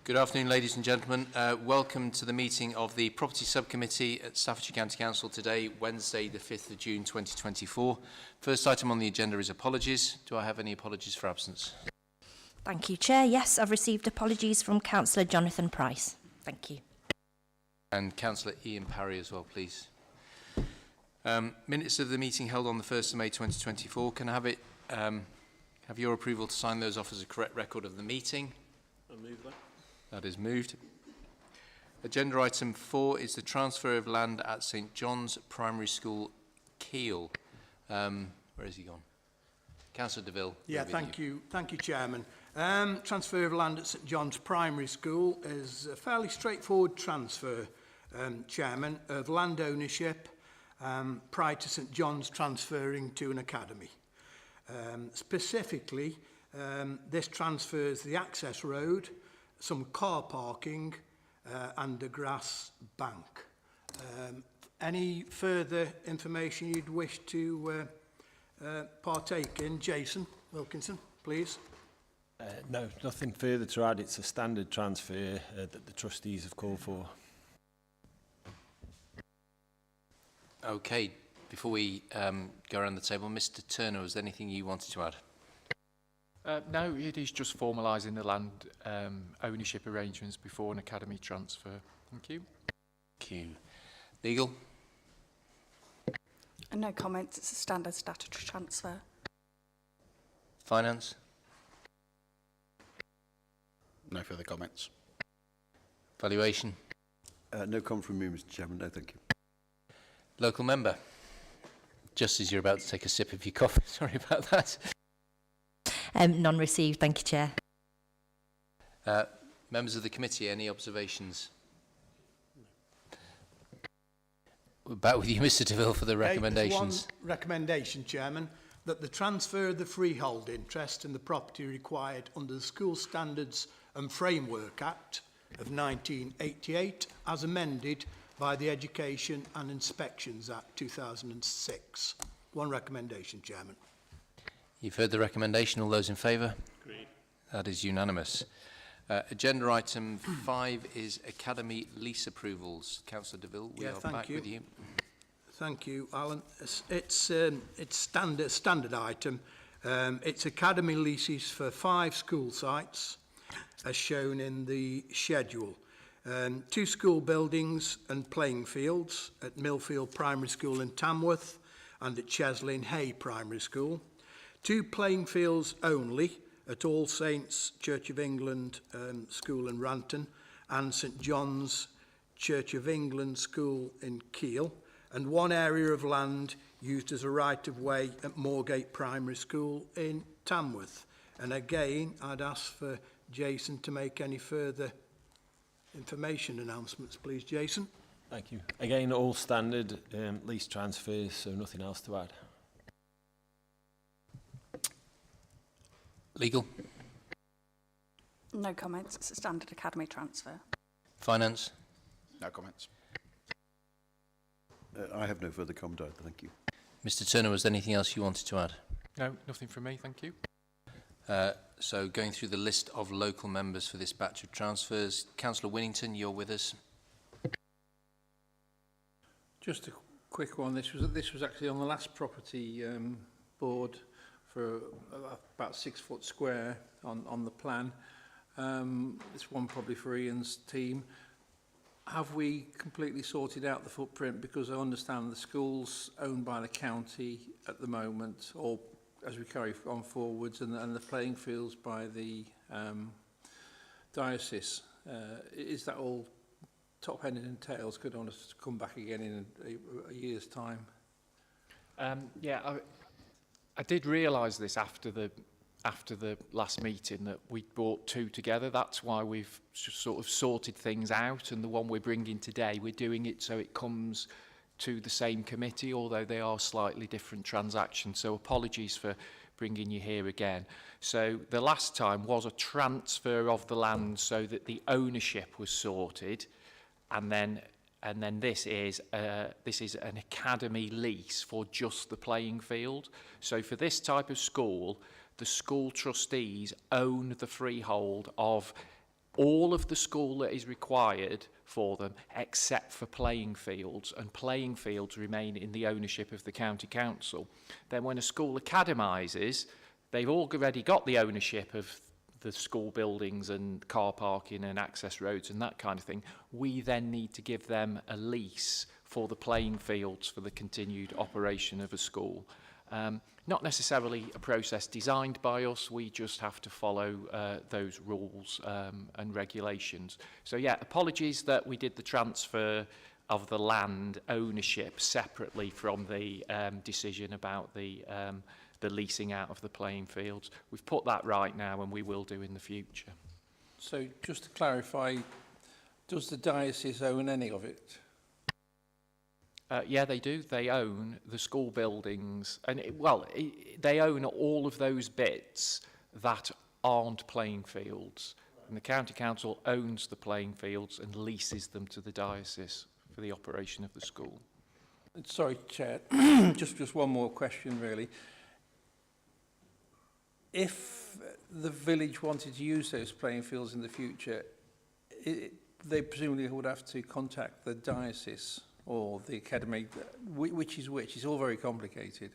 Good afternoon, ladies and gentlemen. Welcome to the meeting of the Property Subcommittee at Staffordshire County Council today, Wednesday, the 5th of June 2024. First item on the agenda is apologies. Do I have any apologies for absence? Thank you, Chair. Yes, I've received apologies from Councillor Jonathan Price. Thank you. And Councillor Ian Parry as well, please. Minutes of the meeting held on the 1st of May 2024. Can I have have your approval to sign those off as a correct record of the meeting? I'll move that. That is moved. Agenda item 4 is the transfer of land at St John's Primary School, Keele. Where has he gone? Councillor DeVille. Yeah, thank you, Chairman. Transfer of land at St John's Primary School is a fairly straightforward transfer, Chairman, of land ownership prior to St John's transferring to an academy. Specifically, this transfers the access road, some car parking and a grass bank. Any further information you'd wish to partake in? Jason Wilkinson, please. No, nothing further to add. It's a standard transfer that the trustees have called for. Okay, before we go around the table, Mr Turner, was there anything you wanted to add? No, it is just formalising the land ownership arrangements before an academy transfer. Thank you. Thank you. Legal? No comments. It's a standard statutory transfer. Finance? No further comments. Valuation? No comment from me, Mr Chairman. No, thank you. Local member? Just as you're about to take a sip of your coffee. Sorry about that. None received, thank you, Chair. Members of the committee, any observations? We're back with you, Mr DeVille, for the recommendations. One recommendation, Chairman, that the transfer of the freehold interest in the property required under the School Standards and Framework Act of 1988, as amended by the Education and Inspections Act 2006. One recommendation, Chairman. You've heard the recommendation. All those in favour? Agreed. That is unanimous. Agenda item 5 is academy lease approvals. Councillor DeVille, we are back with you. Thank you, Alan. It's standard item. It's academy leases for 5 school sites, as shown in the schedule. 2 school buildings and playing fields at Millfield Primary School in Tamworth and at Chesley and Hay Primary School. 2 playing fields only at All Saints Church of England School in Ranton and St John's Church of England School in Keele, and 1 area of land used as a right-of-way at Moorgate Primary School in Tamworth. And again, I'd ask for Jason to make any further information announcements, please, Jason. Thank you. Again, all standard lease transfers, so nothing else to add. Legal? No comments. It's a standard academy transfer. Finance? No comments. I have no further comment either, thank you. Mr Turner, was there anything else you wanted to add? No, nothing from me, thank you. So going through the list of local members for this batch of transfers, Councillor Winnington, you're with us. Just a quick one. This was actually on the last property board for about 6 foot square on the plan. This one probably for Ian's team. Have we completely sorted out the footprint? Because I understand the school's owned by the county at the moment, or as we carry on forwards, and the playing fields by the diocese. Is that all top-ended and tails? Could I want us to come back again in a year's time? Yeah, I did realise this after the last meeting that we brought 2 together. That's why we've sort of sorted things out, and the one we're bringing today, we're doing it so it comes to the same committee, although they are slightly different transactions. So apologies for bringing you here again. So the last time was a transfer of the land so that the ownership was sorted, and then this is an academy lease for just the playing field. So for this type of school, the school trustees own the freehold of all of the school that is required for them, except for playing fields, and playing fields remain in the ownership of the county council. Then when a school academises, they've already got the ownership of the school buildings and car parking and access roads and that kind of thing. We then need to give them a lease for the playing fields for the continued operation of a school. Not necessarily a process designed by us, we just have to follow those rules and regulations. So yeah, apologies that we did the transfer of the land ownership separately from the decision about the leasing out of the playing fields. We've put that right now and we will do in the future. So just to clarify, does the diocese own any of it? Yeah, they do. They own the school buildings, and they own all of those bits that aren't playing fields. And the county council owns the playing fields and leases them to the diocese for the operation of the school. Sorry, Chair, just one more question, really. If the village wanted to use those playing fields in the future, they presumably would have to contact the diocese or the academy, which is which? It's all very complicated.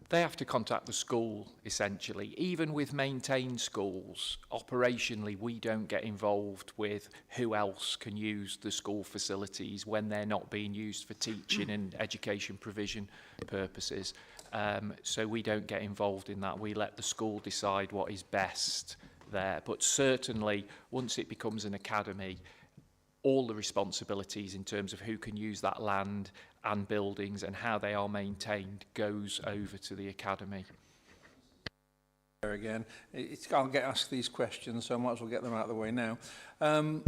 They have to contact the school, essentially. Even with maintained schools, operationally, we don't get involved with who else can use the school facilities when they're not being used for teaching and education provision purposes. So we don't get involved in that. We let the school decide what is best there. But certainly, once it becomes an academy, all the responsibilities in terms of who can use that land and buildings and how they are maintained goes over to the academy. Again, I'll get asked these questions, so I might as well get them out of the way now. The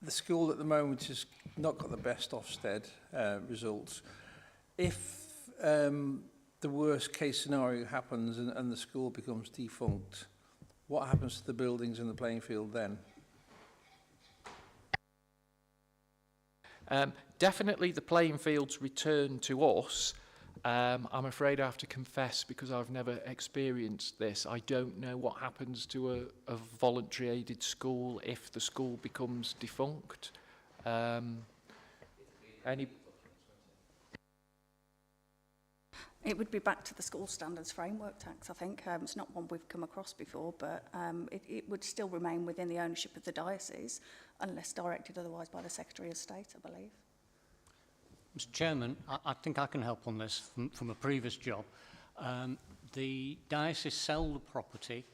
school at the moment has not got the best Ofsted results. If the worst case scenario happens and the school becomes defunct, what happens to the buildings and the playing field then? Definitely the playing fields return to us. I'm afraid I have to confess, because I've never experienced this, I don't know what happens to a voluntary aided school if the school becomes defunct. It would be back to the School Standards Framework Tax, I think. It's not one we've come across before, but it would still remain within the ownership of the diocese, unless directed otherwise by the Secretary of State, I believe. Mr. Chairman, I think I can help on this from a previous job. The diocese sell the property,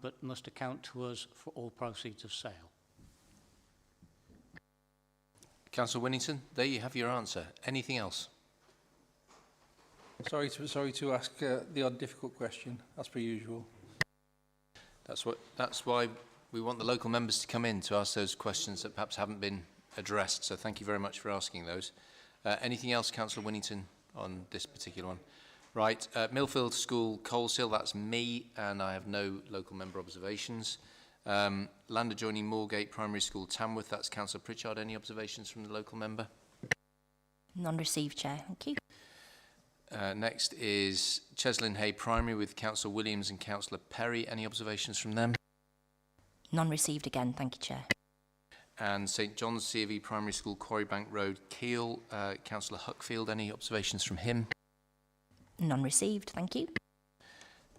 but must account to us for all proceeds of sale. Councillor Winnington, there you have your answer. Anything else? Sorry to ask the odd difficult question, as per usual. That's why we want the local members to come in to ask those questions that perhaps haven't been addressed. So thank you very much for asking those. Anything else, Councillor Winnington, on this particular one? Right, Millfield School, Coleshill, that's me, and I have no local member observations. Land adjoining Moorgate Primary School, Tamworth, that's Councillor Pritchard. Any observations from the local member? None received, Chair. Thank you. Next is Cheslin Hay Primary with Councillor Williams and Councillor Perry. Any observations from them? None received again. Thank you, Chair. And St John's CAV Primary School, Quarrybank Road, Keele. Councillor Huckfield, any observations from him? None received. Thank you.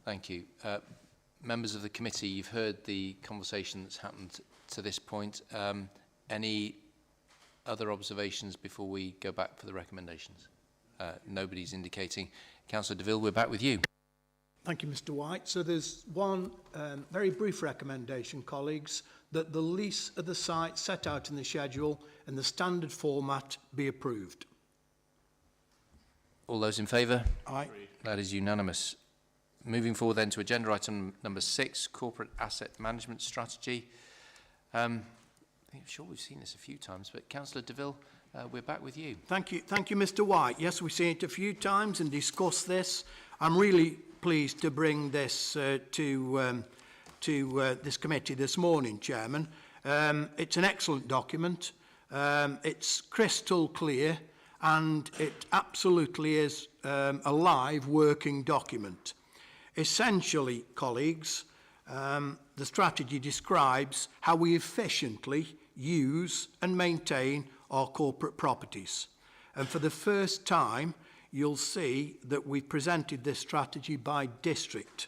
Thank you. Members of the committee, you've heard the conversation that's happened to this point. Any other observations before we go back for the recommendations? Nobody's indicating. Councillor DeVille, we're back with you. Thank you, Mr. White. So there's one very brief recommendation, colleagues, that the lease of the site set out in the schedule in the standard format be approved. All those in favour? Aye. That is unanimous. Moving forward then to agenda item number 6, Corporate Asset Management Strategy. I'm sure we've seen this a few times, but Councillor DeVille, we're back with you. Thank you, Mr. White. Yes, we've seen it a few times and discussed this. I'm really pleased to bring this to this committee this morning, Chairman. It's an excellent document. It's crystal clear, and it absolutely is a live working document. Essentially, colleagues, The strategy describes how we efficiently use and maintain our corporate properties. And for the first time, you'll see that we presented this strategy by district.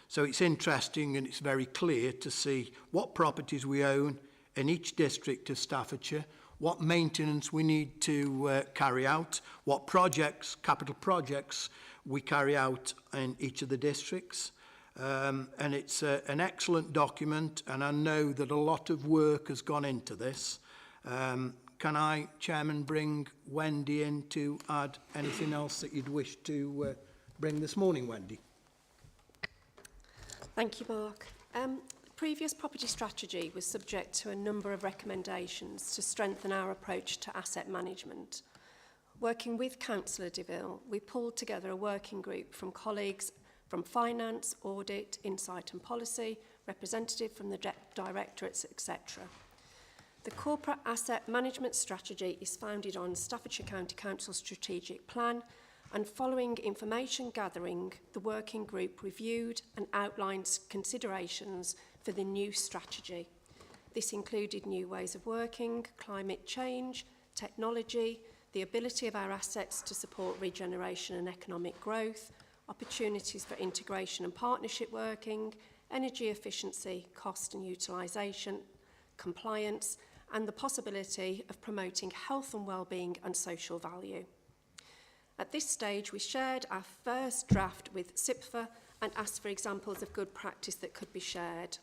So it's interesting and it's very clear to see what properties we own in each district of Staffordshire, what maintenance we need to carry out, what projects, capital projects, we carry out in each of the districts. And it's an excellent document, and I know that a lot of work has gone into this. Can I, Chairman, bring Wendy in to add anything else that you'd wish to bring this morning, Wendy? Thank you, Mark. The previous property strategy was subject to a number of recommendations to strengthen our approach to asset management. Working with Councillor DeVille, we pulled together a working group from colleagues from finance, audit, insight and policy, representative from the directorates, etc. The corporate asset management strategy is founded on Staffordshire County Council's strategic plan, and following information gathering, the working group reviewed and outlined considerations for the new strategy. This included new ways of working, climate change, technology, the ability of our assets to support regeneration and economic growth, opportunities for integration and partnership working, energy efficiency, cost and utilisation, compliance, and the possibility of promoting health and well-being and social value. At this stage, we shared our first draft with SIPFA and asked for examples of good practice that could be shared.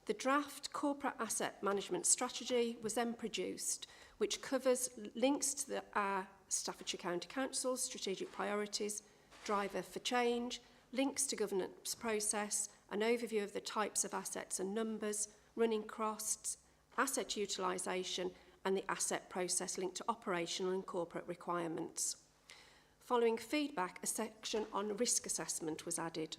The draft corporate asset management strategy was then produced, which covers links to our Staffordshire County Council's strategic priorities, driver for change, links to governance process, an overview of the types of assets and numbers, running costs, asset utilisation, and the asset process linked to operational and corporate requirements. Following feedback, a section on risk assessment was added.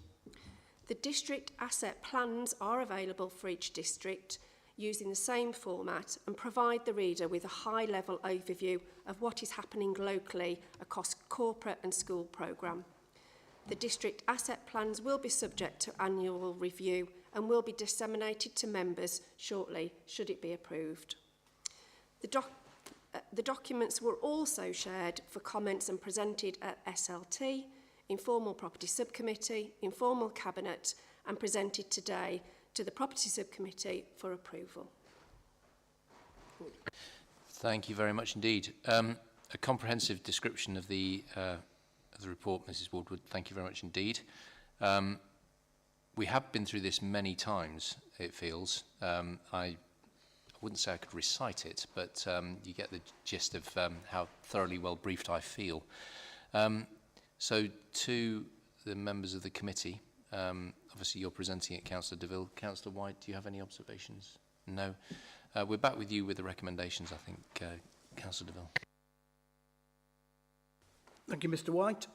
The district asset plans are available for each district using the same format and provide the reader with a high-level overview of what is happening locally across corporate and school programme. The district asset plans will be subject to annual review and will be disseminated to members shortly, should it be approved. The documents were also shared for comments and presented at SLT, Informal Property Subcommittee, Informal Cabinet, and presented today to the Property Subcommittee for approval. Thank you very much indeed. A comprehensive description of the report, Mrs. Woodward. Thank you very much indeed. We have been through this many times, it feels. I wouldn't say I could recite it, but you get the gist of how thoroughly well briefed I feel. So to the members of the committee, obviously you're presenting it, Councillor DeVille. Councillor White, do you have any observations? No. We're back with you with the recommendations, I think, Councillor DeVille. Thank you, Mr. White.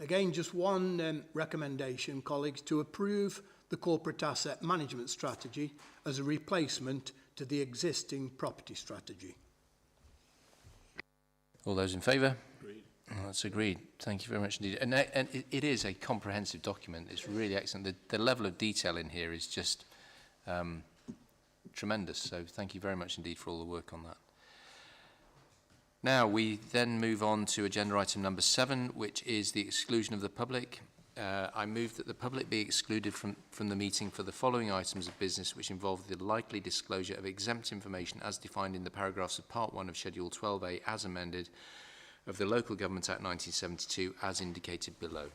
Again, just one recommendation, colleagues, to approve the corporate asset management strategy as a replacement to the existing property strategy. All those in favour? Agreed. Oh, that's agreed. Thank you very much indeed. And it is a comprehensive document. It's really excellent. The level of detail in here is just tremendous. So thank you very much indeed for all the work on that. Now, we then move on to agenda item number 7, which is the exclusion of the public. I move that the public be excluded from the meeting for the following items of business, which involve the likely disclosure of exempt information as defined in the paragraphs of Part 1 of Schedule 12A as amended of the Local Government Act 1972 as indicated below.